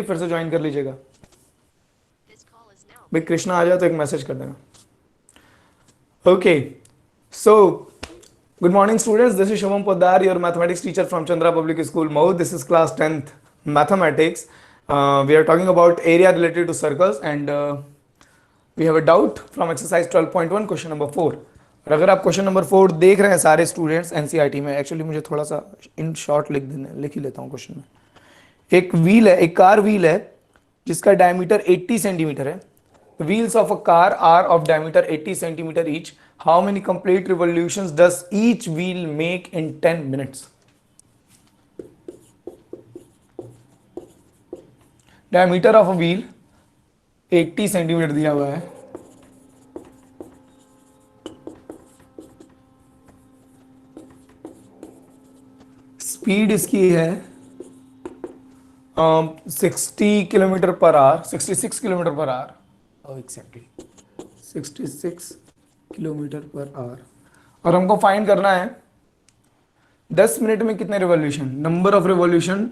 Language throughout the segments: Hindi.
फिर से ज्वाइन कर लीजिएगा। भाई कृष्णा आ जाए तो एक मैसेज कर देना। Okay, so good morning students, this is Shubham Poddar, your mathematics teacher from Chandra public school Mau. This is class 10th mathematics. We are talking about area related to circles and we have a doubt from exercise 12.1 question number 4. और अगर आप क्वेश्चन नंबर 4 देख रहे हैं सारे स्टूडेंट्स एनसीईआरटी में, एक्चुअली मुझे थोड़ा सा इन शॉर्ट लिख ही लेता हूँ क्वेश्चन में. एक व्हील है, एक कार व्हील है जिसका डायमीटर 80 सेंटीमीटर है. Wheels of a car are of diameter 80 centimeter each. How many complete revolutions does each wheel make in 10 minutes? Diameter of a wheel 80 centimetre दिया हुआ है. स्पीड इसकी है 60 kilometre per hour, 66 kilometre per hour. Exactly 66 kilometre per hour. और हमको फाइंड करना है 10 मिनट में कितने revolution, number of revolution,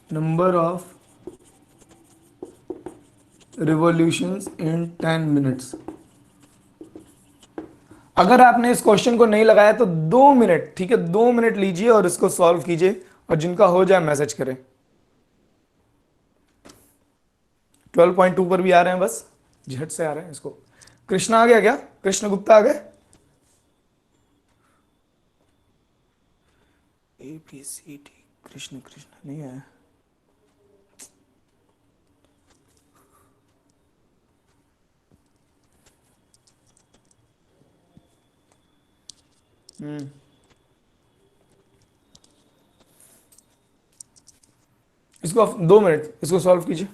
number of revolutions in 10 minutes. अगर आपने इस क्वेश्चन को नहीं लगाया तो 2 मिनट, ठीक है, 2 मिनट लीजिए और इसको सॉल्व कीजिए, और जिनका हो जाए मैसेज करें. 12.2 पर भी आ रहे हैं, बस झट से आ रहे हैं. इसको कृष्णा आ गया क्या? कृष्ण गुप्ता आ गए? ABCD कृष्ण कृष्ण नहीं है. इसको 2 मिनट इसको सॉल्व कीजिए.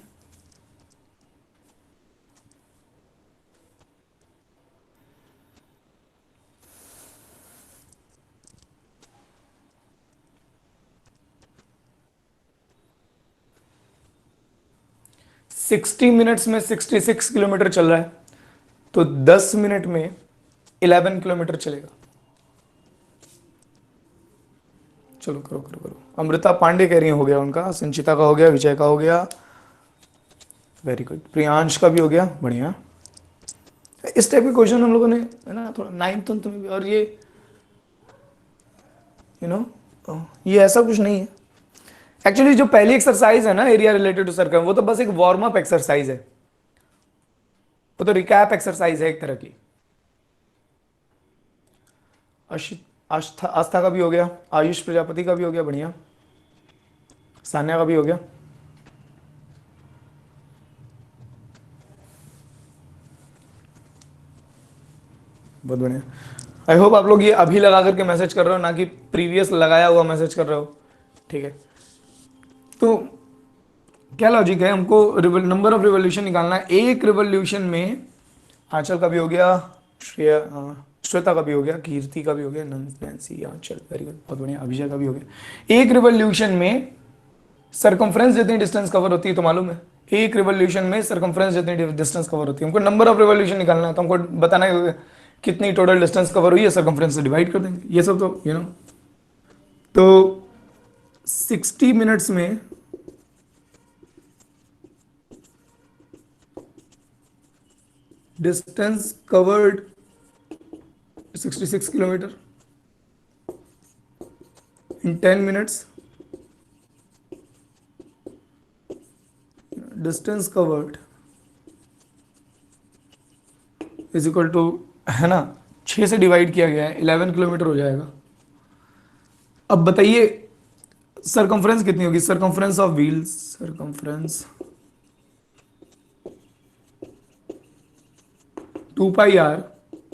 सिक्सटी मिनट्स में 66 किलोमीटर चल रहा है, तो 10 मिनट में 11 किलोमीटर चलेगा. चलो करो करो करो. अमृता पांडे कह रही है हो गया उनका, संचिता का हो गया, विजय का हो गया, वेरी गुड. प्रियांश का भी हो गया, बढ़िया. इस टाइप के क्वेश्चन हम लोगों ने, है ना, थोड़ा 9th में भी. और ये यू नो ये ऐसा कुछ नहीं है एक्चुअली. जो पहली एक्सरसाइज है ना एरिया रिलेटेड टू सर्कल, वो तो बस एक वार्म अप एक्सरसाइज है, वो तो रिकैप एक्सरसाइज है एक तरह की. आस्था का भी हो गया, आयुष प्रजापति का भी हो गया, बढ़िया. सान्या का भी हो गया. बहुत बढ़िया. आई होप आप लोग ये अभी लगा करके मैसेज कर रहे हो, ना कि प्रीवियस लगाया हुआ मैसेज कर रहे हो, ठीक है. तो क्या लॉजिक है, हमको नंबर ऑफ रिवॉल्यूशन निकालना है. एक रिवॉल्यूशन में आंचल का भी हो गया, श्वेता का भी हो गया, कीर्ति का भी हो गया, नैन्सी, आंचल, वेरी गुड, बहुत बढ़िया. अभिषेक का भी हो गया. एक रिवॉल्यूशन में सरकमफ्रेंस जितनी डिस्टेंस कवर होती है तो मालूम है, एक रिवॉल्यूशन में सरकमफ्रेंस जितनी डिस्टेंस कवर होती है. हमको नंबर ऑफ रिवॉल्यूशन निकालना है, तो हमको बताना है कितनी टोटल डिस्टेंस कवर हुई है, सरकमफ्रेंस से डिवाइड कर देंगे. ये सब तो तो 60 मिनट्स में distance covered 66 kilometre in 10 minutes. Distance covered is equal to, है ना, 6 से डिवाइड किया गया है, 11 किलोमीटर हो जाएगा. अब बताइए सरकमफ्रेंस कितनी होगी. Circumference of wheels, circumference 2 pi r,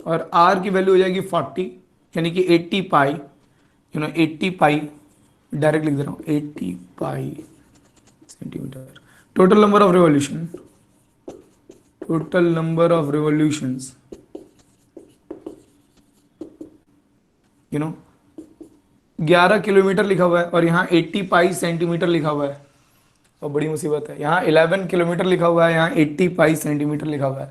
और आर की वैल्यू हो जाएगी 40, यानी कि 80 पाई, 80 पाई, डायरेक्ट लिख दे रहा हूँ, 80 पाई centimetre. Total number of revolution, total number of revolutions 11 kilometre लिखा हुआ है, और यहाँ 80 पाई सेंटीमीटर लिखा हुआ है. और बड़ी मुसीबत है, यहाँ 11 किलोमीटर लिखा हुआ है, यहाँ 80 पाई सेंटीमीटर लिखा हुआ है.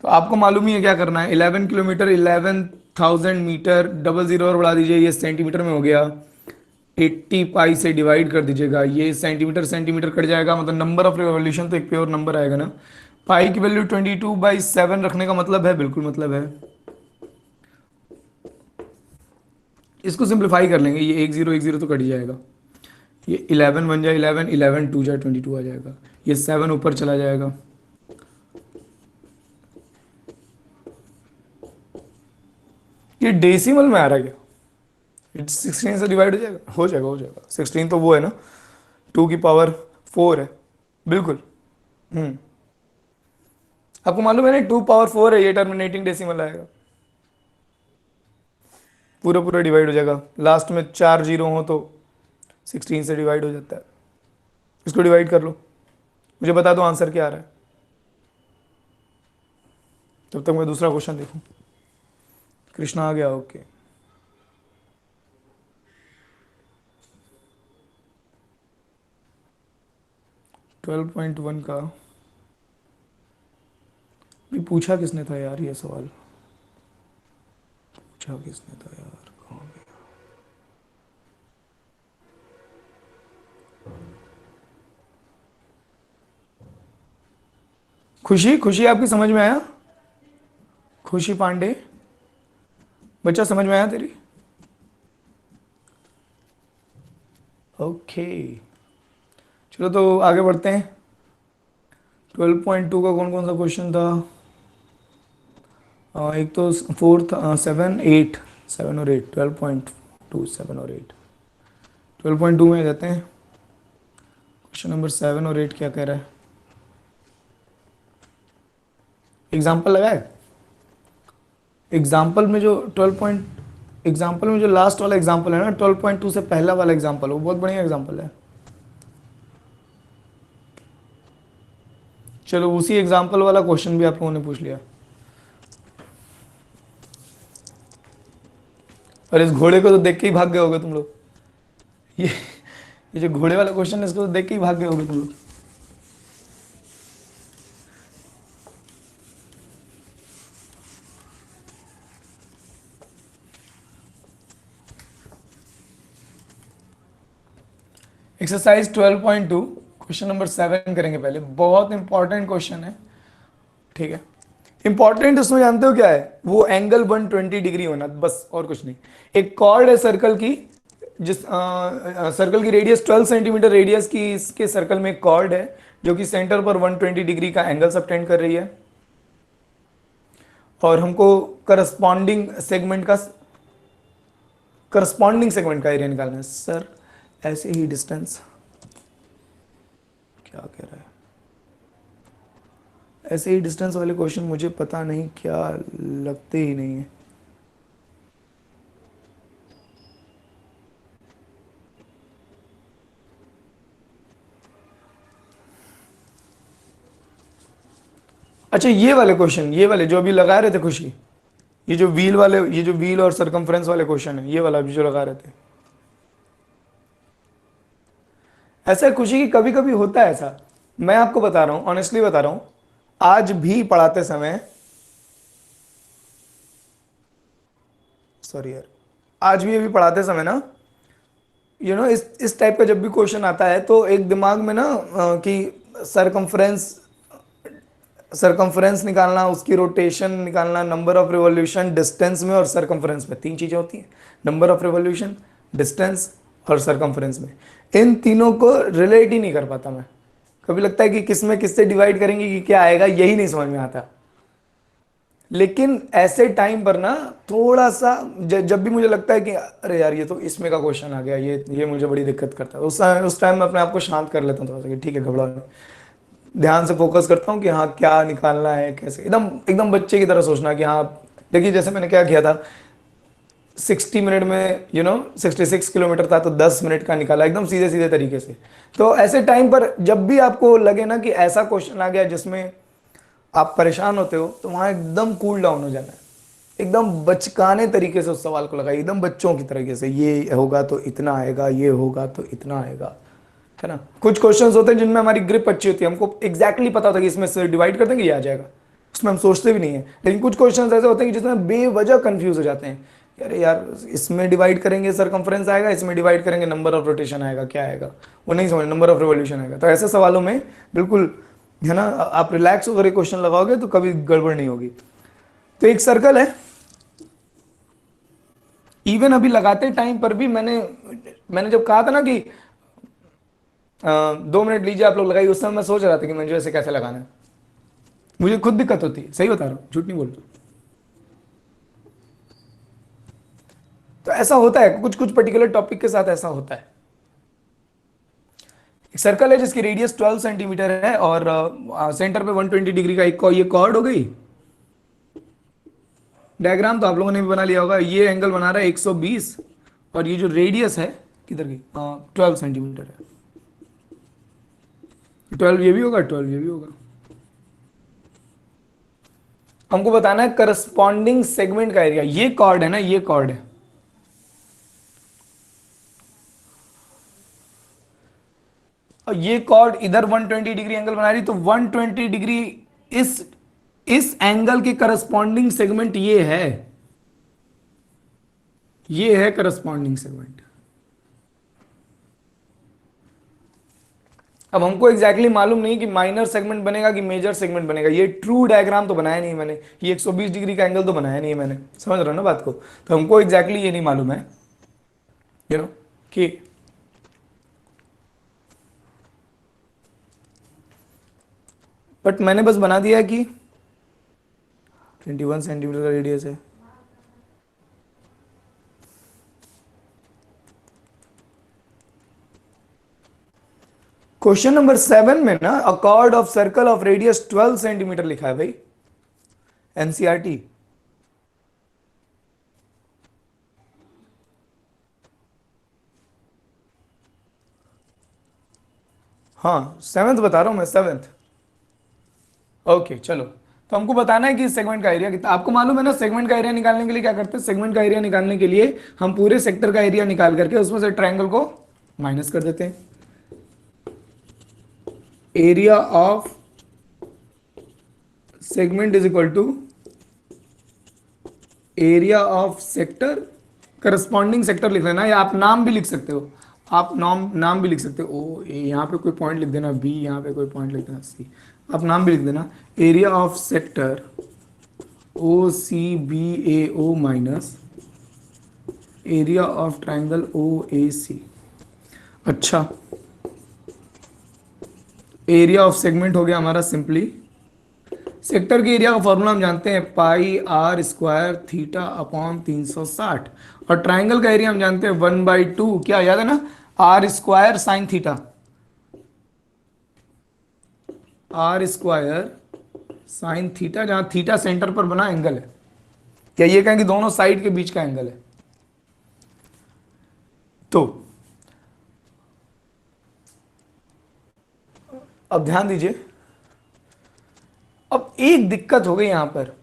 तो आपको मालूम ही है क्या करना है. 11 किलोमीटर 11,000 मीटर, डबल जीरो और बढ़ा दीजिए, ये सेंटीमीटर में हो गया. 80 पाई से डिवाइड कर दीजिएगा, ये सेंटीमीटर सेंटीमीटर कट जाएगा, मतलब नंबर ऑफ रिवॉल्यूशन तो एक प्योर नंबर आएगा ना। पाई की वैल्यू 22/7 रखने का मतलब है, बिल्कुल मतलब है। इसको सिंप्लीफाई कर लेंगे, ये एक जीरो तो कट ही जाएगा। ये 11 बन जाए 11, 11 2 जाए 22 आ जाएगा। ये 7 ऊपर चला जाएगा। ये डेसिमल में आ रहा है क्या? 16 से डिवाइड हो जाएगा, हो जाएगा हो जाएगा। 16 तो वो है ना, 2 की पावर 4 है। बिल्कुल। हम्म। आपको मालूम है ना 2 पावर 4 है, ये टर्मिनेटिंग डेसिमल आएगा। पूरा पूरा डिवाइड हो जाएगा, लास्ट में 4 जीरो हो तो 16 से डिवाइड हो जाता है। इसको डिवाइड कर लो, मुझे बता दो आंसर क्या आ रहा है, तब तक मैं दूसरा क्वेश्चन देखूं। कृष्णा आ गया, ओके। 12.1 का भी पूछा किसने था यार, ये सवाल पूछा किसने था यार, कहाँ गया? खुशी, खुशी आपकी समझ में आया? खुशी पांडे, बच्चा समझ में आया तेरी? ओके, चलो तो आगे बढ़ते हैं। 12.2 का कौन कौन सा क्वेश्चन था? एक तो 4 था, 7 8, 7 और 8, 12.2 7 और 8। 12.2 में जाते हैं, क्वेश्चन नंबर 7 और 8 क्या कह रहा है? एग्जाम्पल लगाए। एग्जाम्पल में जो 12 में जो लास्ट वाला एग्जाम्पल है ना, 12.2 से पहला वाला एग्जाम्पल, वो बहुत बढ़िया एग्जाम्पल है। चलो उसी एग्जाम्पल वाला क्वेश्चन भी आप लोगों ने पूछ लिया। और इस घोड़े को तो देख के ही भाग गए होगे तुम लोग। ये ये जो घोड़े वाला क्वेश्चन है, इसको तो देख के ही भाग गए होगे तुम लोग। एक्सरसाइज 12.2 क्वेश्चन नंबर 7 करेंगे पहले, बहुत इंपॉर्टेंट क्वेश्चन है, ठीक है। इंपॉर्टेंट इसमें जानते हो क्या है? वो एंगल 120 डिग्री होना, बस और कुछ नहीं। एक कॉर्ड है सर्कल की, जिस सर्कल की रेडियस 12 सेंटीमीटर रेडियस की, इसके सर्कल में एक कॉर्ड है जो कि सेंटर पर 120 डिग्री का एंगल सबटेंड कर रही है, और हमको करस्पॉन्डिंग सेगमेंट का एरिया निकालना है। सर ऐसे ही डिस्टेंस, क्या कह रहा है? ऐसे ही डिस्टेंस वाले क्वेश्चन मुझे पता नहीं क्या लगते ही नहीं है। अच्छा ये वाले क्वेश्चन, ये वाले जो अभी लगा रहे थे खुशी, ये जो व्हील वाले, ये जो व्हील और सरकमफ्रेंस वाले क्वेश्चन है, ये वाला अभी जो लगा रहे थे, ऐसा खुशी की कभी कभी होता है ऐसा। मैं आपको बता रहा हूं, ऑनेस्टली बता रहा हूं, आज भी पढ़ाते समय, सॉरी यार, आज भी अभी पढ़ाते समय ना, इस टाइप का जब भी क्वेश्चन आता है तो एक दिमाग में ना कि सरकमफ्रेंस सरकमफ्रेंस निकालना, उसकी रोटेशन निकालना, नंबर ऑफ रिवॉल्यूशन डिस्टेंस में और सरकमफ्रेंस में 3 चीजें होती हैं, नंबर ऑफ रिवॉल्यूशन, डिस्टेंस और सरकमफ्रेंस में। इन तीनों को रिलेट ही नहीं कर पाता मैं। कभी लगता है कि किस में किससे डिवाइड करेंगे कि क्या आएगा, यही नहीं समझ में आता। लेकिन ऐसे टाइम पर ना थोड़ा सा जब भी मुझे लगता है कि अरे यार ये तो इसमें का क्वेश्चन आ गया, ये मुझे बड़ी दिक्कत करता है, उस टाइम मैं अपने आप को शांत कर लेता हूँ थोड़ा सा कि ठीक है, घबराओ नहीं। ध्यान से फोकस करता हूँ कि हाँ क्या निकालना है, कैसे, एकदम एकदम बच्चे की तरह सोचना कि हाँ। देखिए जैसे मैंने क्या किया था, 60 मिनट में 66 किलोमीटर था, तो 10 मिनट का निकाला एकदम सीधे सीधे तरीके से। तो ऐसे टाइम पर जब भी आपको लगे ना कि ऐसा क्वेश्चन आ गया जिसमें आप परेशान होते हो, तो वहां एकदम कूल डाउन हो जाना है, एकदम बचकाने तरीके से उस सवाल को लगाइए, एकदम बच्चों की तरीके से, ये होगा तो इतना आएगा, ये होगा तो इतना आएगा, है ना। कुछ क्वेश्चंस होते हैं जिनमें हमारी ग्रिप अच्छी होती है, हमको एग्जैक्टली पता होता है कि इसमें से डिवाइड कर देंगे ये आ जाएगा, उसमें हम सोचते भी नहीं है। लेकिन कुछ क्वेश्चंस ऐसे होते हैं कि जिसमें बेवजह कंफ्यूज हो जाते हैं अरे यार इसमें डिवाइड करेंगे सरकमफ्रेंस आएगा, इसमें डिवाइड करेंगे नंबर ऑफ रोटेशन आएगा, क्या आएगा वो नहीं समझ, नंबर ऑफ रिवॉल्यूशन आएगा। तो ऐसे सवालों में बिल्कुल है ना, आप रिलैक्स होकर क्वेश्चन लगाओगे तो कभी गड़बड़ नहीं होगी। तो एक सर्कल है, इवन अभी लगाते टाइम पर भी मैंने मैंने जब कहा था ना कि 2 मिनट लीजिए आप लोग लगाइए, उस समय मैं सोच रहा था कि मुझे ऐसे कैसे लगाना है, मुझे खुद दिक्कत होती है, सही बता रहा हूँ, झूठ नहीं बोल रहा। तो ऐसा होता है कुछ कुछ पर्टिकुलर टॉपिक के साथ ऐसा होता है। एक सर्कल है जिसकी रेडियस 12 सेंटीमीटर है और सेंटर पे 120 डिग्री का एक ये कॉर्ड हो गई। डायग्राम तो आप लोगों ने भी बना लिया होगा, ये एंगल बना रहा है 120 और ये जो रेडियस है किधर की 12 सेंटीमीटर है। 12 ये भी होगा, 12 ये भी होगा। हमको बताना है करस्पॉन्डिंग सेगमेंट का एरिया, ये कॉर्ड है ना, ये कॉर्ड है, और ये कॉर्ड इधर 120 डिग्री एंगल बना रही, तो 120 डिग्री इस एंगल के करस्पॉन्डिंग सेगमेंट ये है करस्पॉन्डिंग सेगमेंट। अब हमको एग्जैक्टली मालूम नहीं कि माइनर सेगमेंट बनेगा कि मेजर सेगमेंट बनेगा, ये ट्रू डायग्राम तो बनाया नहीं मैंने, ये 120 डिग्री का एंगल तो बनाया नहीं है मैंने, समझ रहे हो ना बात को। तो हमको एग्जैक्टली ये नहीं मालूम है कि बट मैंने बस बना दिया है कि 21 सेंटीमीटर का रेडियस है। क्वेश्चन नंबर 7 में ना अ cord of circle of radius 12 centimetre लिखा है भाई, एनसीईआरटी। हाँ 7th बता रहा हूं मैं, 7th। ओके चलो, तो हमको बताना है कि सेगमेंट का एरिया कितना। आपको मालूम है ना सेगमेंट का एरिया निकालने के लिए क्या करते हैं, सेगमेंट का एरिया निकालने के लिए हम पूरे सेक्टर का एरिया निकाल करके उसमें से ट्रायंगल को माइनस कर देते हैं। Area of segment is equal to area of sector, corresponding sector लिख लेना, या आप नाम भी लिख सकते हो, आप नाम भी लिख सकते हो, ओ ए यहाँ पे कोई पॉइंट लिख देना, बी यहाँ पे कोई पॉइंट लिख देना, सी आप नाम भी लिख देना। Area of sector O C B A O minus area of triangle O A C. अच्छा, एरिया ऑफ सेगमेंट हो गया हमारा सिंपली, सेक्टर के एरिया का फॉर्मूला हम जानते हैं pi r square theta upon 360, और ट्राइंगल का एरिया हम जानते हैं 1/2, क्या याद है ना, r square sine theta, r square sine theta, जहां थीटा सेंटर पर बना एंगल है, क्या ये कहें कि दोनों साइड के बीच का एंगल है। तो अब ध्यान दीजिए, अब एक दिक्कत हो गई यहां पर,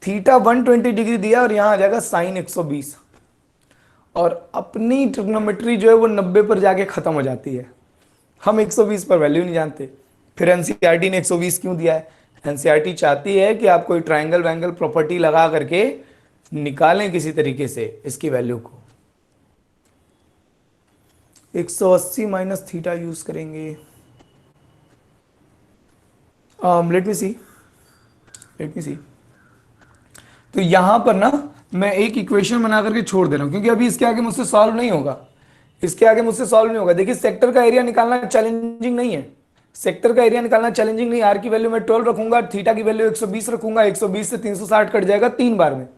थीटा 120 डिग्री दिया और यहां आ जाएगा साइन 120, और अपनी ट्रिग्नोमेट्री जो है वो 90 पर जाके खत्म हो जाती है, हम 120 पर वैल्यू नहीं जानते। फिर एनसीईआरटी ने 120 क्यों दिया है, एनसीईआरटी चाहती है कि आप कोई ट्राइंगल वैंगल प्रॉपर्टी लगा करके निकालें किसी तरीके से इसकी वैल्यू को। 180 माइनस थीटा यूज करेंगे, लेट मी सी। तो यहां पर ना मैं एक इक्वेशन बना करके छोड़ दे रहा हूं, क्योंकि अभी इसके आगे मुझसे सॉल्व नहीं होगा, इसके आगे मुझसे सॉल्व नहीं होगा। देखिए सेक्टर का एरिया निकालना चैलेंजिंग नहीं है, सेक्टर का एरिया निकालना चैलेंजिंग नहीं, आर की वैल्यू मैं 12 रखूंगा, थीटा की वैल्यू 120 रखूंगा, 120 से 360 कट जाएगा 3 बार में,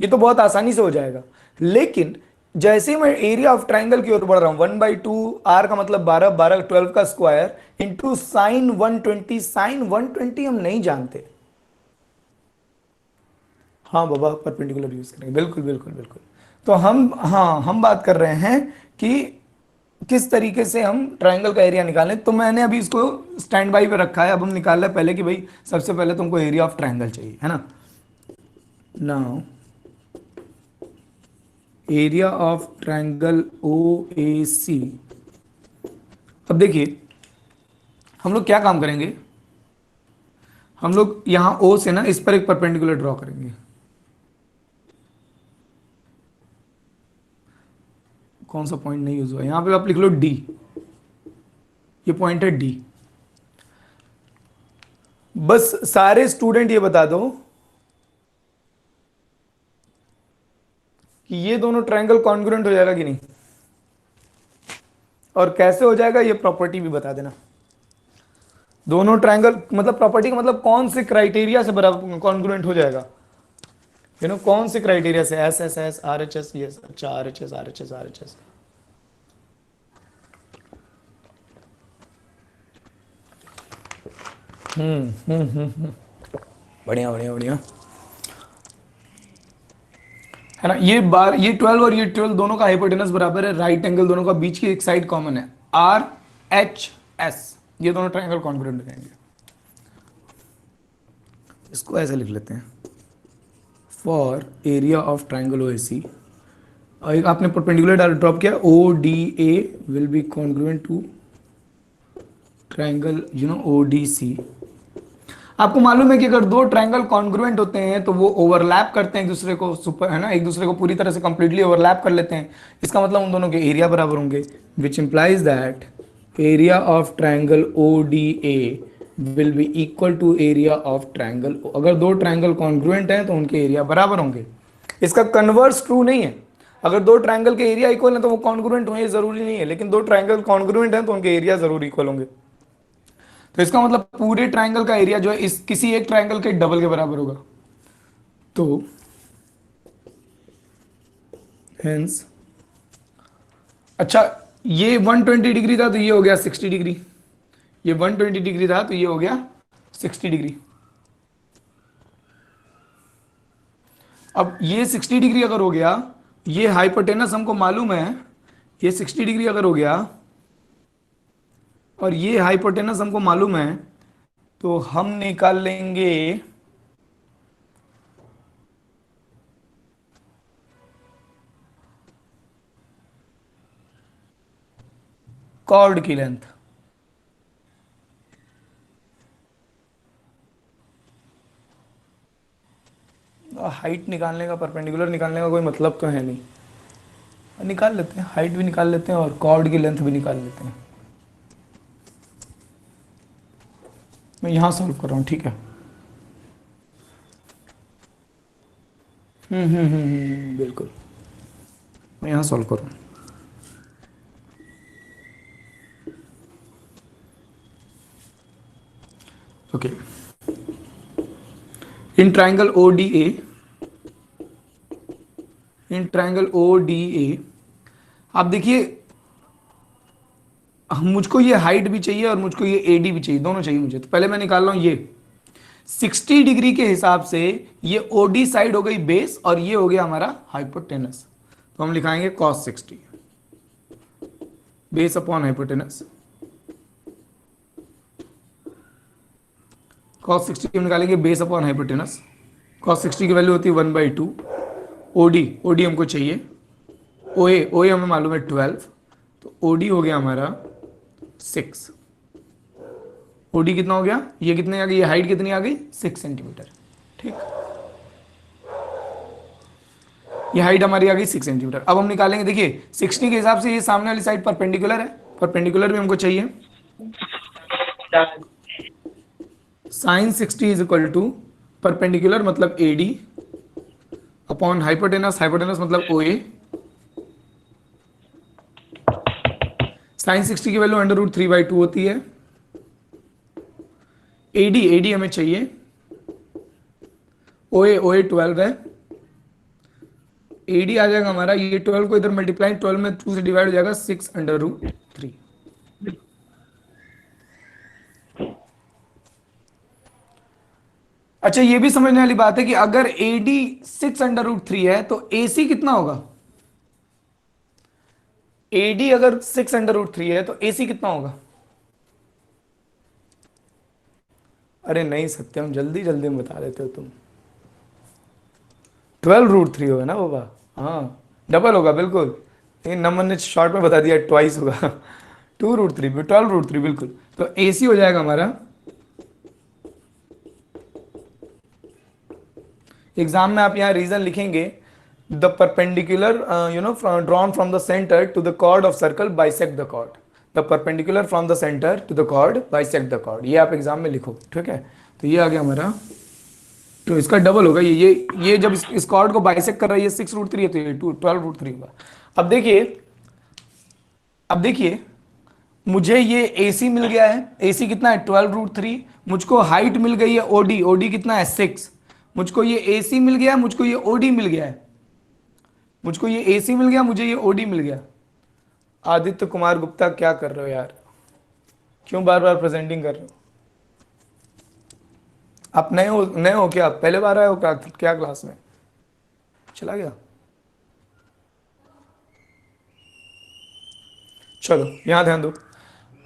ये तो बहुत आसानी से हो जाएगा। लेकिन जैसे ही मैं एरिया ऑफ ट्राइंगल की ओर बढ़ रहा हूं, 1/2 आर का मतलब 12, 12 12 का स्क्वायर इंटू साइन 120, साइन 120 हम नहीं जानते। हाँ बाबा परपेंडिकुलर यूज करेंगे, बिल्कुल बिल्कुल बिल्कुल। तो हम बात कर रहे हैं कि किस तरीके से हम ट्रायंगल का एरिया निकालें। तो मैंने अभी इसको स्टैंड बाई पे रखा है, अब हम निकाल रहे हैं पहले कि भाई सबसे पहले तुमको एरिया ऑफ ट्रायंगल चाहिए, है ना। Now area of triangle O A C. अब देखिए हम लोग क्या काम करेंगे, हम लोग यहां ओ से ना इस पर एक परपेंडिकुलर ड्रॉ करेंगे, कौन सा पॉइंट नहीं यूज हुआ, यहां पे आप लिख लो डी, ये पॉइंट है डी। बस सारे स्टूडेंट ये बता दो कि ये दोनों ट्रायंगल कॉन्ग्रुएंट हो जाएगा कि नहीं, और कैसे हो जाएगा ये प्रॉपर्टी भी बता देना। दोनों ट्रायंगल मतलब प्रॉपर्टी का मतलब कौन से क्राइटेरिया से बराबर कॉन्ग्रुएंट हो जाएगा, कौन से क्राइटेरिया से, S S S R H S, ये अच्छा R H S R H S R H S. बढ़िया बढ़िया बढ़िया, है ना। ये 12 और ये 12 दोनों का हाइपोटेनस बराबर है, राइट एंगल दोनों का, बीच की एक साइड कॉमन है, आर एच एस, ये दोनों ट्रायंगल कॉन्ग्रुएंट हो जाएंगे। इसको ऐसे लिख लेते हैं, for area of triangle O A C, और एक आपने परपेंडिकुलर ड्रॉप किया, O D A will be congruent to triangle O D C. आपको मालूम है कि अगर दो ट्रायंगल कॉन्ग्रुएंट होते हैं तो वो ओवरलैप करते हैं एक दूसरे को, सुपर है ना, एक दूसरे को पूरी तरह से कंप्लीटली ओवरलैप कर लेते हैं। इसका मतलब उन दोनों के एरिया बराबर होंगे, which implies that area of triangle O D A will be equal to area of triangle. अगर दो ट्रायंगल कॉन्ग्रुएंट हैं तो उनके एरिया बराबर होंगे। इसका कन्वर्स ट्रू नहीं है, अगर दो ट्रायंगल के एरिया इक्वल है तो वो कॉन्ग्रुएंट होंगे जरूरी नहीं है, लेकिन दो ट्रायंगल कॉन्ग्रुएंट हैं तो उनके एरिया जरूर इक्वल होंगे। तो इसका मतलब पूरे ट्रायंगल का एरिया जो है इस किसी एक ट्रायंगल के डबल के बराबर होगा। तो हेंस, अच्छा ये 120 डिग्री था तो ये हो गया 60 डिग्री, ये 120 डिग्री था तो ये हो गया 60 डिग्री। अब ये 60 डिग्री अगर हो गया, ये हाइपोटेनस हमको मालूम है, ये 60 डिग्री अगर हो गया और ये हाइपोटेनस हमको मालूम है, तो हम निकाल लेंगे कॉर्ड की लेंथ। हाइट निकालने का, परपेंडिकुलर निकालने का कोई मतलब तो है नहीं, निकाल लेते हैं, हाइट भी निकाल लेते हैं और कॉर्ड की लेंथ भी निकाल लेते हैं। मैं यहां सॉल्व कर रहा हूं, ठीक है। बिल्कुल, मैं यहां सॉल्व कर रहा हूं। Okay, in triangle O D A, in triangle O D A आप देखिए, मुझको ये हाइट भी चाहिए और मुझको ये एडी भी चाहिए, दोनों चाहिए मुझे। तो पहले मैं निकाल रहा हूं ये 60 डिग्री के हिसाब से ये ओडी साइड हो गई बेस और ये हो गया हमारा हाइपोटेनस, तो हम लिखाएंगे cos 60 base upon hypotenuse. cos 60 हम निकालेंगे बेस अपॉन हाइपोटेनस। cos 60 की वैल्यू होती है 1/2। ओडी हमको चाहिए, ओए हमें मालूम है 12, तो ओडी हो गया हमारा 6। ओडी कितना हो गया, ये कितने आ गई, ये हाइट कितनी आ गई 6 सेंटीमीटर, ठीक, ये हाइट हमारी आ गई 6 सेंटीमीटर। अब हम निकालेंगे, देखिए 60 के हिसाब से ये सामने वाली साइड परपेंडिकुलर है, परपेंडिकुलर भी हमको चाहिए। Sine 60 is equal to perpendicular मतलब एडी अपॉन हाइपोटेनस, हाइपोटेनस मतलब ओए। साइन 60 की वैल्यू √3/2 होती है। एडी हमें चाहिए, ओए 12 है, एडी आ जाएगा हमारा, ये 12 को इधर मल्टीप्लाई 12 में 2 से डिवाइड हो जाएगा 6√3। अच्छा ये भी समझने वाली बात है कि अगर एडी 6√3 है तो एसी कितना होगा, एडी अगर 6√3 है तो एसी कितना होगा। अरे नहीं सत्यम, जल्दी जल्दी में बता देते हो तुम। 12√3 होगा ना बाबा, हाँ डबल होगा बिल्कुल, लेकिन नंबर ने शॉर्ट में बता दिया ट्वाइस होगा। 2√3 12√3 बिल्कुल, तो एसी हो जाएगा हमारा, एग्जाम में आप यहाँ रीजन लिखेंगे the perpendicular drawn from the centre to the chord of circle bisect the chord. The perpendicular from the centre to the chord bisect the chord, ये आप एग्जाम में लिखो, ठीक है। तो ये आ गया हमारा, तो इसका डबल होगा ये जब इस कॉर्ड को बाइसेक्ट कर रहा है, ये 6√3 है, तो ये 12√3 होगा। अब देखिए, अब देखिए मुझे ये AC मिल गया है, AC कितना है 12√3, मुझको हाइट मिल गई है OD, OD कितना है 6, मुझको ये AC मिल गया, मुझको ये OD मिल गया है, मुझको ये AC मिल गया, मुझे ये OD मिल गया। आदित्य कुमार गुप्ता क्या कर रहे हो यार, क्यों बार बार प्रेजेंटिंग कर रहे हो? आप नए हो क्या? आप पहले बार आए हो क्या क्लास में? चला गया। चलो यहां ध्यान दो।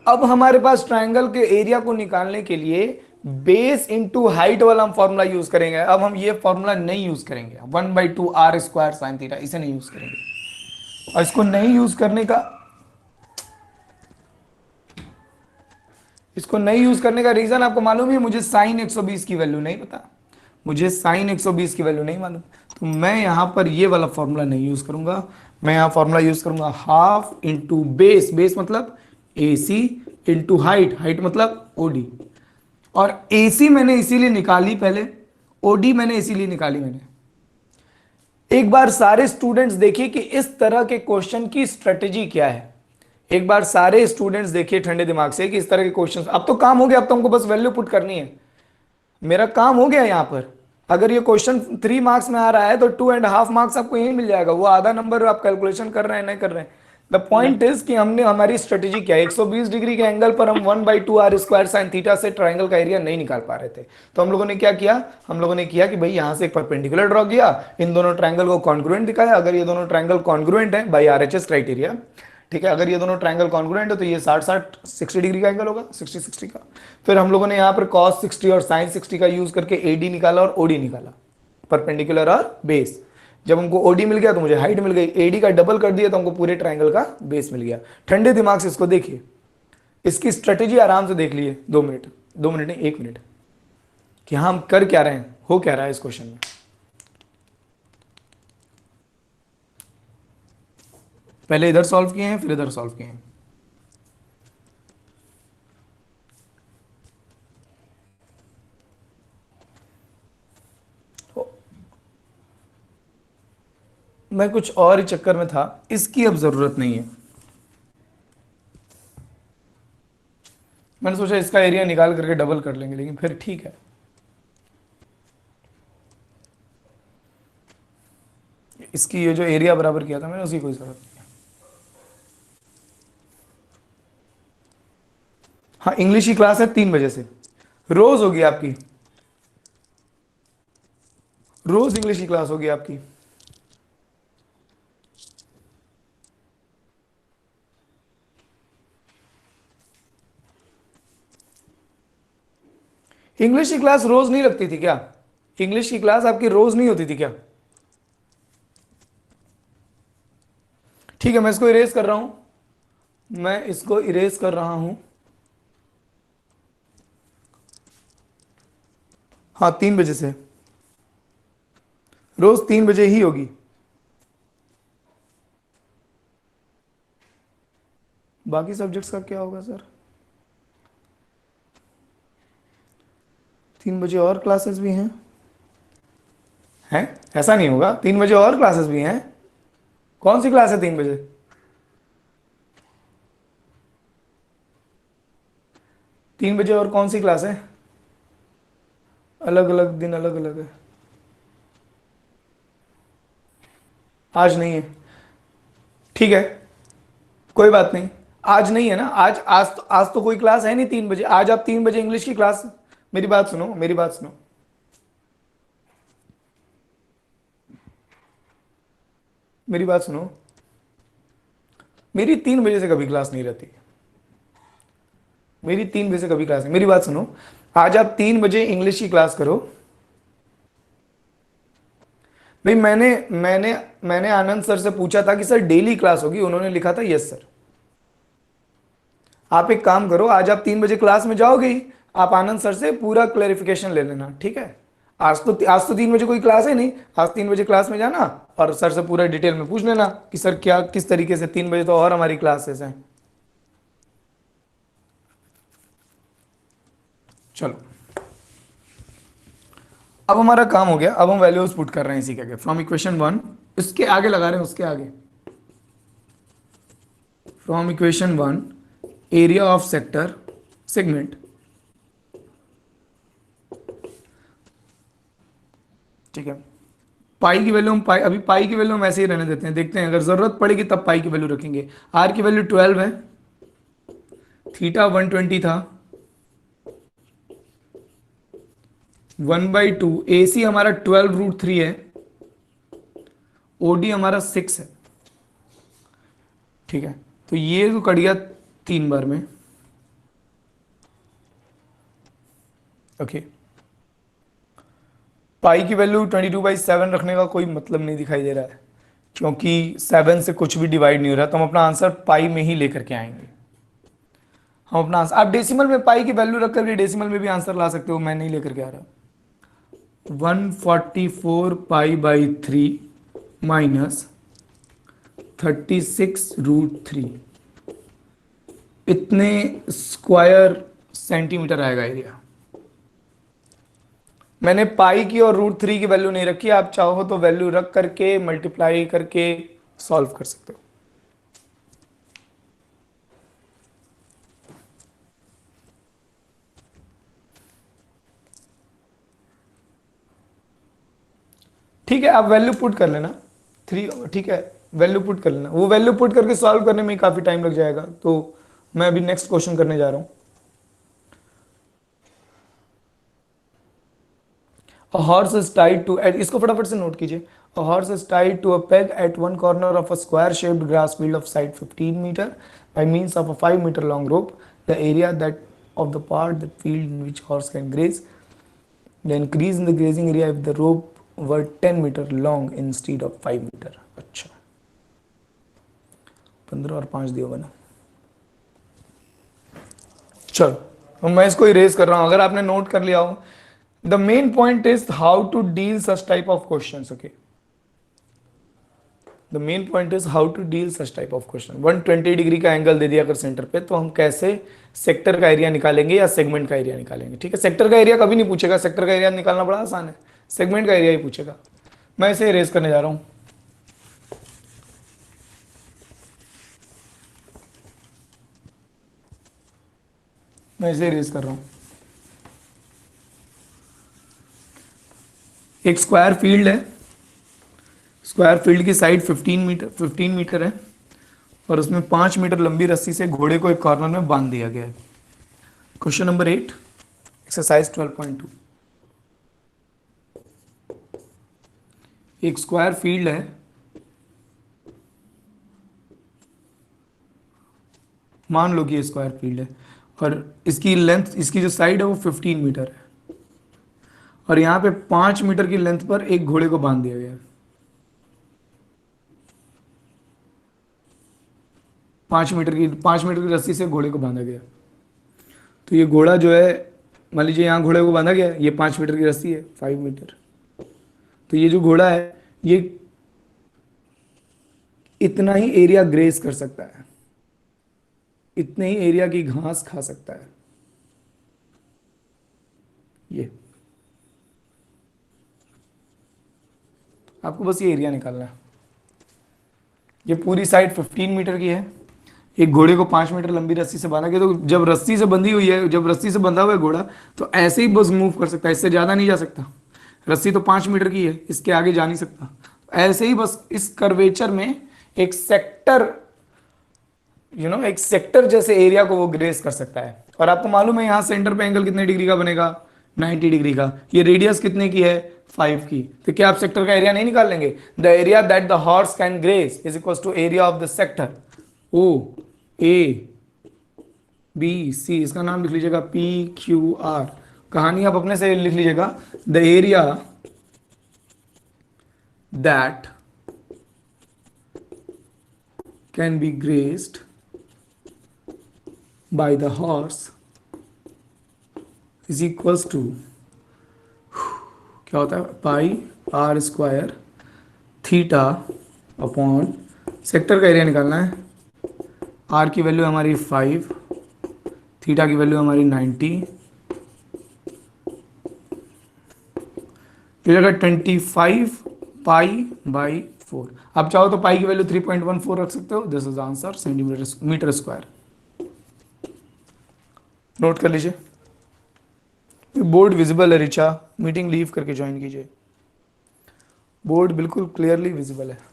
अब हमारे पास ट्रायंगल के एरिया को निकालने के लिए बेस इंटू हाइट वाला हम फॉर्मूला यूज करेंगे। अब हम ये फॉर्मूला नहीं यूज करेंगे, 1/2r² sin थीटा, इसे नहीं यूज करेंगे। और इसको नहीं यूज करने का, इसको नहीं यूज करने का रीजन आपको मालूम है, मुझे साइन 120 की वैल्यू नहीं पता, मुझे साइन 120 की वैल्यू नहीं मालूम, तो मैं यहां पर ये वाला फॉर्मूला नहीं यूज करूंगा। मैं यहां फॉर्मूला यूज करूंगा हाफ इंटू बेस, बेस मतलब AC इंटू हाइट, हाइट मतलब OD। और AC मैंने इसीलिए निकाली पहले, OD मैंने इसीलिए निकाली मैंने। एक बार सारे स्टूडेंट्स देखिए कि इस तरह के क्वेश्चन की स्ट्रेटेजी क्या है। एक बार सारे स्टूडेंट्स देखिए ठंडे दिमाग से कि इस तरह के क्वेश्चन, अब तो काम हो गया, अब तो हमको बस वैल्यू पुट करनी है, मेरा काम हो गया यहां पर। अगर ये क्वेश्चन 3 मार्क्स में आ रहा है तो 2.5 मार्क्स आपको यही मिल जाएगा, वो आधा नंबर आप कैलकुलेशन कर रहे हैं नहीं कर रहे हैं। द पॉइंट इज कि हमने, हमारी स्ट्रेटेजी क्या है, 120 डिग्री के एंगल पर हम 1/2r² sin थीटा से ट्राइंगल का एरिया नहीं निकाल पा रहे थे। तो हम लोगों ने क्या किया, हम लोगों ने किया कि भाई यहां से एक परपेंडिकुलर ड्रॉ किया, इन दोनों ट्राइंगल को कॉन्ग्रुएंट दिखाया। अगर ये दोनों ट्राइंगल कॉन्ग्रुएंट है बाई RHS क्राइटेरिया, ठीक है, अगर ये दोनों ट्राइंगल कॉन्ग्रुएंट है तो ये 60 डिग्री का एंगल होगा, 60 का। फिर हम लोगों ने यहाँ पर cos 60 और sin 60 का यूज करके AD निकाला और OD निकाला, परपेंडिकुलर और बेस। जब हमको OD मिल गया तो मुझे हाइट मिल गई, AD का डबल कर दिया तो हमको पूरे ट्राइंगल का बेस मिल गया। ठंडे दिमाग से इसको देखिए, इसकी स्ट्रेटेजी आराम से देख लिए, 2 मिनट, 2 मिनट नहीं 1 मिनट, कि हम कर क्या रहे हैं, हो क्या रहा है इस क्वेश्चन में। पहले इधर सॉल्व किए हैं, फिर इधर सॉल्व किए हैं। मैं कुछ और ही चक्कर में था, इसकी अब जरूरत नहीं है। मैंने सोचा इसका एरिया निकाल करके डबल कर लेंगे, लेकिन फिर ठीक है, इसकी ये जो एरिया बराबर किया था मैंने, उसकी कोई जरूरत नहीं है। हाँ, इंग्लिश की क्लास है 3 बजे से, रोज होगी आपकी, रोज इंग्लिश की क्लास होगी आपकी। इंग्लिश की क्लास रोज नहीं लगती थी क्या? इंग्लिश की क्लास आपकी रोज नहीं होती थी क्या? ठीक है, मैं इसको इरेज कर रहा हूं, मैं इसको इरेज कर रहा हूं। हाँ, 3 बजे से, रोज 3 बजे ही होगी। बाकी सब्जेक्ट्स का क्या होगा सर? 3 बजे और क्लासेस भी हैं? हैं? ऐसा नहीं होगा, 3 बजे और क्लासेस भी हैं। कौन सी क्लास है 3 बजे? तीन बजे और कौन सी क्लास है? अलग अलग दिन, अलग अलग है। आज नहीं है, ठीक है, कोई बात नहीं। आज नहीं है ना, आज तो कोई क्लास है नहीं 3 बजे। आज आप 3 बजे इंग्लिश की क्लास, मेरी बात सुनो, मेरी बात सुनो, मेरी बात सुनो, मेरी 3 बजे से कभी क्लास नहीं रहती, मेरी 3 बजे से कभी क्लास नहीं। मेरी बात सुनो, आज आप 3 बजे इंग्लिश की क्लास करो। भाई मैंने आनंद सर से पूछा था कि सर डेली क्लास होगी, उन्होंने लिखा था यस सर। आप एक काम करो, आज आप 3 बजे क्लास में जाओगे ही, आप आनंद सर से पूरा क्लेरिफिकेशन ले लेना, ठीक है? आज तो 3 बजे कोई क्लास है नहीं, आज 3 बजे क्लास में जाना और सर से पूरा डिटेल में पूछ लेना कि सर क्या किस तरीके से 3 बजे तो और हमारी क्लासेस हैं। चलो अब हमारा काम हो गया, अब हम वैल्यूज पुट कर रहे हैं इसी के आगे फ्रॉम इक्वेशन 1, इसके आगे लगा रहे हैं उसके आगे, from equation 1 area of sector segment, ठीक है। पाई की वैल्यू हम अभी पाई की वैल्यू हम ऐसे ही रहने देते हैं, देखते हैं अगर जरूरत पड़ेगी तब पाई की वैल्यू रखेंगे। आर की वैल्यू 12 है, थीटा 120 था, 1/2 ए सी हमारा 12√3 है, ओडी हमारा 6 है, ठीक है। तो ये तो कट गया 3 बार में, ओके। पाई की वैल्यू 22/7 रखने का कोई मतलब नहीं दिखाई दे रहा है, क्योंकि 7 से कुछ भी डिवाइड नहीं हो रहा, तो हम अपना आंसर पाई में ही लेकर के आएंगे। हम अपना आंसर, आप डेसिमल में पाई की वैल्यू रख करके डेसिमल में भी आंसर ला सकते हो, मैं नहीं लेकर के आ रहा। 144 पाई/3 माइनस 36√3, इतने स्क्वायर सेंटीमीटर आएगा एरिया। मैंने पाई की और √3 की वैल्यू नहीं रखी, आप चाहो तो वैल्यू रख करके मल्टीप्लाई करके सॉल्व कर सकते हो। ठीक है, आप वैल्यू पुट कर लेना 3, ठीक है, वैल्यू पुट कर लेना, वो वैल्यू पुट करके सॉल्व करने में काफी टाइम लग जाएगा। तो मैं अभी नेक्स्ट क्वेश्चन करने जा रहा हूं। A horse is tied to, इसको फटाफट से नोट कीजिए। A horse is tied to a peg at one corner of a square-shaped grass field of side 15 meter by means of a 5 meter long rope. The area that of the part that field in which horse can graze. The increase in the grazing area if the rope were 10 meter long instead of 5 meter. अच्छा, 15 और 5 दिया बना। चलो मैं इसको इरेज कर रहा हूं, अगर आपने नोट कर लिया हो। The main point is how to deal such type of questions, okay? The main point is how to deal such type of question. 120 degree का एंगल दे दिया अगर सेंटर पे, तो हम कैसे सेक्टर का एरिया निकालेंगे या सेगमेंट का एरिया निकालेंगे, ठीक है। सेक्टर का एरिया कभी नहीं पूछेगा, सेक्टर का एरिया निकालना बड़ा आसान है, सेगमेंट का एरिया ही पूछेगा। मैं इसे इरेज करने जा रहा हूं। मैं इसे इरेज कर रहा हूं। एक स्क्वायर फील्ड है, स्क्वायर फील्ड की साइड 15 मीटर है, और उसमें 5 मीटर लंबी रस्सी से घोड़े को एक कॉर्नर में बांध दिया गया है। Question number 8, exercise 12.2। एक स्क्वायर फील्ड है, मान लो कि ये स्क्वायर फील्ड है, और इसकी लेंथ, इसकी जो साइड है वो 15 मीटर है, और यहां पे 5 मीटर की लेंथ पर एक घोड़े को बांध दिया गया है। 5 मीटर की रस्सी से घोड़े को बांधा गया। तो ये घोड़ा जो है, मान लीजिए यहाँ घोड़े को बांधा गया, ये 5 मीटर की रस्सी है, 5 मीटर। तो ये जो घोड़ा है ये इतना ही एरिया ग्रेस कर सकता है, इतने ही एरिया की घास खा सकता है। ये आपको बस ये एरिया निकालना है। ये पूरी साइड 15 मीटर की है, एक घोड़े को 5 मीटर लंबी रस्सी से बांधा गया। तो जब रस्सी से बंधी हुई है, जब रस्सी से बंधा हुआ है घोड़ा, तो ऐसे ही बस मूव कर सकता है, इससे ज़्यादा नहीं जा सकता। रस्सी तो 5 मीटर की है, इसके आगे जा नहीं सकता। ऐसे ही बस इस कर्वेचर में एक सेक्टर, एक सेक्टर जैसे एरिया को वो ग्रेस कर सकता है। और आपको मालूम है यहाँ सेंटर पे एंगल कितने डिग्री का बनेगा, 90 डिग्री का। ये रेडियस कितने की है, 5 की। तो क्या आप सेक्टर का एरिया नहीं निकाल लेंगे? The area that the horse can graze is equal to area of the sector O A B C, इसका नाम लिख लीजिएगा PQR। कहानी आप अपने से लिख लीजिएगा, the area that can be grazed by the horse is equals to, क्या होता है, pi r square theta upon, sector का एरिया निकालना है, आर की वैल्यू हमारी 5, थीटा की वैल्यू हमारी 90, ये जगह 25 पाई बाई 4। आप चाहो तो पाई की वैल्यू 3.14 रख सकते हो। This is answer centimetre metre square. Note कर लीजिए। बोर्ड विजिबल है रिचा, मीटिंग लीव करके ज्वाइन कीजिए। बोर्ड बिल्कुल क्लियरली विजिबल है।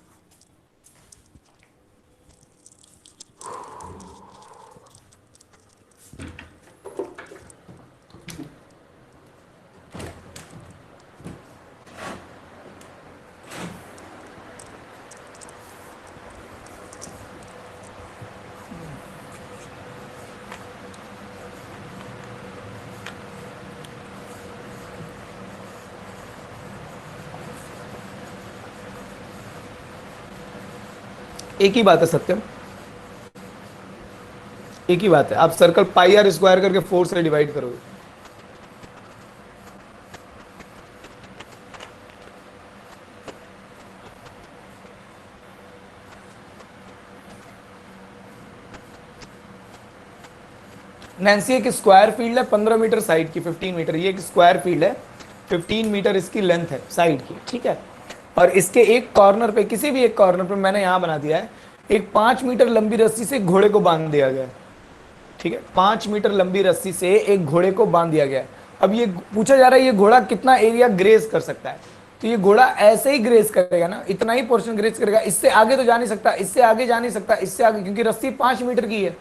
एक ही बात है सत्यम, एक ही बात है। आप सर्कल पाई आर स्क्वायर करके 4 से डिवाइड करोगे। नैन्सी एक स्क्वायर फील्ड है 15 मीटर साइड की, 15 मीटर, ये एक स्क्वायर फील्ड है, 15 मीटर इसकी लेंथ है साइड की, ठीक है। और इसके एक कॉर्नर पे, किसी भी एक कॉर्नर पे मैंने यहां बना दिया है, एक 5 मीटर लंबी रस्सी से घोड़े को बांध दिया गया है, ठीक है। 5 मीटर लंबी रस्सी से एक घोड़े को बांध दिया गया है। अब ये पूछा जा रहा है ये घोड़ा कितना एरिया ग्रेज कर सकता है। तो ये घोड़ा ऐसे ही ग्रेज करेगा ना, इतना ही पोर्शन ग्रेज करेगा, इससे आगे तो जा नहीं सकता, इससे आगे जा नहीं सकता, इससे आगे, क्योंकि रस्सी 5 मीटर की है।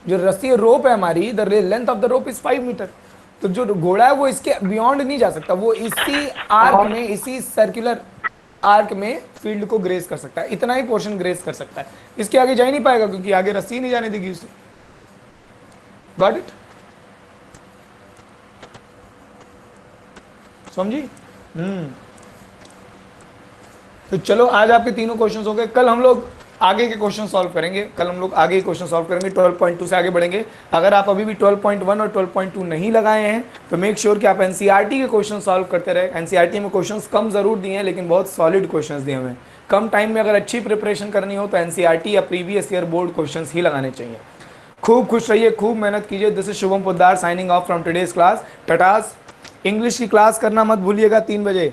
जो रस्सी रोप है हमारी, the length of the rope is 5 metre. तो जो घोड़ा है वो इसके बियॉन्ड नहीं जा सकता, वो इसी आर्क में, इसी सर्कुलर आर्क में फील्ड को ग्रेज कर सकता है, इतना ही पोर्शन ग्रेज कर सकता है, इसके आगे जा ही नहीं पाएगा क्योंकि आगे रस्सी नहीं जाने देगी उसे। Got it? समझी? तो चलो आज आपके तीनों क्वेश्चंस हो गए। कल हम लोग आगे के क्वेश्चन सॉल्व करेंगे, कल हम लोग आगे के क्वेश्चन सॉल्व करेंगे, 12.2 से आगे बढ़ेंगे। अगर आप अभी भी 12.1 और 12.2 नहीं लगाए हैं तो मेक श्योर कि आप एनसीईआरटी के क्वेश्चन सॉल्व करते रहे। एनसीईआरटी में क्वेश्चंस कम जरूर दिए हैं लेकिन बहुत सॉलिड क्वेश्चंस दिए हमें। कम टाइम में अगर अच्छी प्रिपरेशन करनी हो तो एनसीईआरटी या प्रीवियस ईयर बोर्ड क्वेश्चंस ही लगाने चाहिए। खूब खुश रहिए, खूब मेहनत कीजिए। This is Shubham Poddar signing off from today's class. टटास। इंग्लिश की क्लास करना मत भूलिएगा 3 बजे।